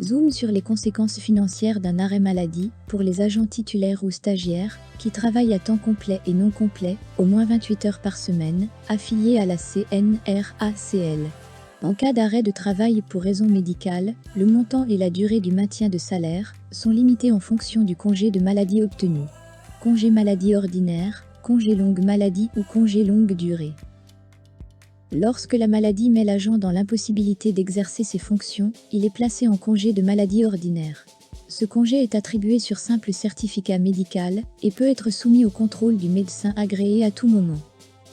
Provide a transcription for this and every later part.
Zoom sur les conséquences financières d'un arrêt maladie pour les agents titulaires ou stagiaires qui travaillent à temps complet et non complet, au moins 28 heures par semaine, affiliés à la CNRACL. En cas d'arrêt de travail pour raison médicale, le montant et la durée du maintien de salaire sont limités en fonction du congé de maladie obtenu. Congé maladie ordinaire, congé longue maladie ou congé longue durée. Lorsque la maladie met l'agent dans l'impossibilité d'exercer ses fonctions, il est placé en congé de maladie ordinaire. Ce congé est attribué sur simple certificat médical et peut être soumis au contrôle du médecin agréé à tout moment.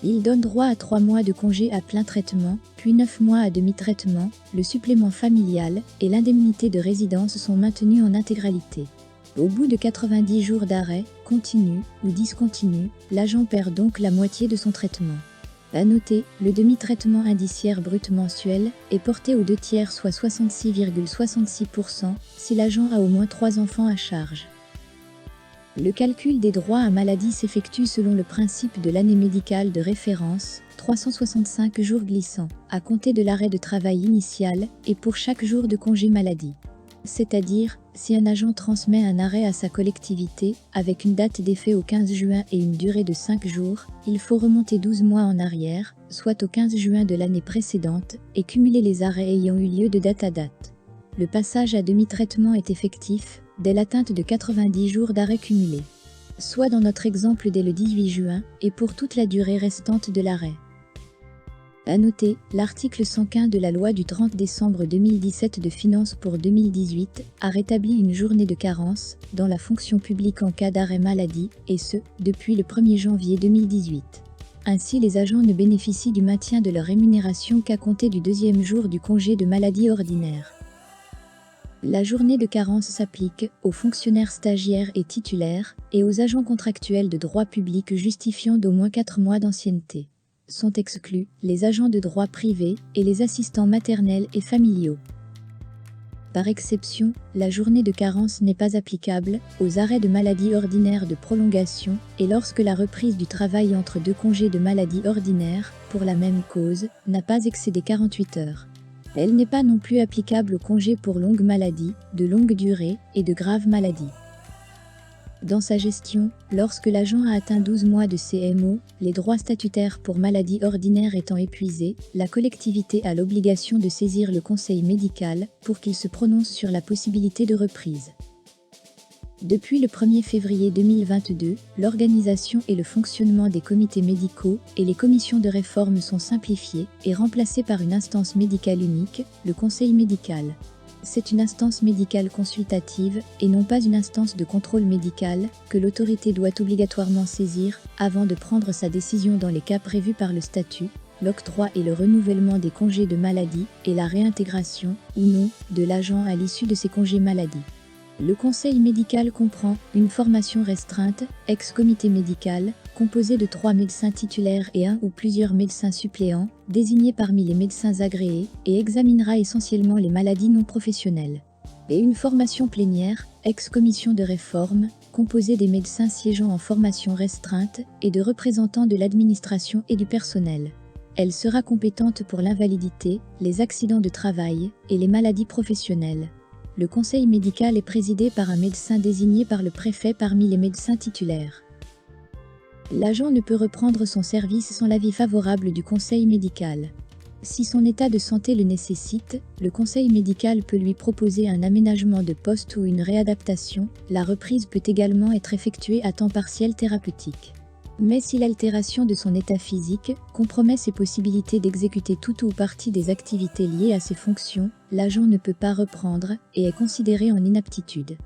Il donne droit à 3 mois de congé à plein traitement, puis 9 mois à demi-traitement, le supplément familial et l'indemnité de résidence sont maintenus en intégralité. Au bout de 90 jours d'arrêt, continu ou discontinu, l'agent perd donc la moitié de son traitement. À noter, le demi-traitement indiciaire brut mensuel est porté aux 2/3 soit 66,66% si l'agent a au moins 3 enfants à charge. Le calcul des droits à maladie s'effectue selon le principe de l'année médicale de référence, 365 jours glissants, à compter de l'arrêt de travail initial et pour chaque jour de congé maladie. C'est-à-dire, si un agent transmet un arrêt à sa collectivité, avec une date d'effet au 15 juin et une durée de 5 jours, il faut remonter 12 mois en arrière, soit au 15 juin de l'année précédente, et cumuler les arrêts ayant eu lieu de date à date. Le passage à demi-traitement est effectif, dès l'atteinte de 90 jours d'arrêt cumulé. Soit dans notre exemple dès le 18 juin, et pour toute la durée restante de l'arrêt. À noter, l'article 115 de la loi du 30 décembre 2017 de finances pour 2018 a rétabli une journée de carence dans la fonction publique en cas d'arrêt maladie, et ce, depuis le 1er janvier 2018. Ainsi, les agents ne bénéficient du maintien de leur rémunération qu'à compter du 2e jour du congé de maladie ordinaire. La journée de carence s'applique aux fonctionnaires stagiaires et titulaires et aux agents contractuels de droit public justifiant d'au moins 4 mois d'ancienneté. Sont exclus les agents de droit privé et les assistants maternels et familiaux. Par exception, la journée de carence n'est pas applicable aux arrêts de maladie ordinaire de prolongation et lorsque la reprise du travail entre 2 congés de maladie ordinaire, pour la même cause, n'a pas excédé 48 heures. Elle n'est pas non plus applicable aux congés pour longue maladie, de longue durée et de grave maladie. Dans sa gestion, lorsque l'agent a atteint 12 mois de CMO, les droits statutaires pour maladie ordinaire étant épuisés, la collectivité a l'obligation de saisir le conseil médical pour qu'il se prononce sur la possibilité de reprise. Depuis le 1er février 2022, l'organisation et le fonctionnement des comités médicaux et les commissions de réforme sont simplifiés et remplacés par une instance médicale unique, le conseil médical. C'est une instance médicale consultative et non pas une instance de contrôle médical que l'autorité doit obligatoirement saisir avant de prendre sa décision dans les cas prévus par le statut, l'octroi et le renouvellement des congés de maladie et la réintégration, ou non, de l'agent à l'issue de ces congés maladie. Le conseil médical comprend une formation restreinte, ex-comité médical, composé de 3 médecins titulaires et 1 ou plusieurs médecins suppléants, désignés parmi les médecins agréés, et examinera essentiellement les maladies non professionnelles. Et une formation plénière, ex-commission de réforme, composée des médecins siégeant en formation restreinte et de représentants de l'administration et du personnel. Elle sera compétente pour l'invalidité, les accidents de travail et les maladies professionnelles. Le conseil médical est présidé par un médecin désigné par le préfet parmi les médecins titulaires. L'agent ne peut reprendre son service sans l'avis favorable du conseil médical. Si son état de santé le nécessite, le conseil médical peut lui proposer un aménagement de poste ou une réadaptation. La reprise peut également être effectuée à temps partiel thérapeutique. Mais si l'altération de son état physique compromet ses possibilités d'exécuter toute ou partie des activités liées à ses fonctions, l'agent ne peut pas reprendre et est considéré en inaptitude.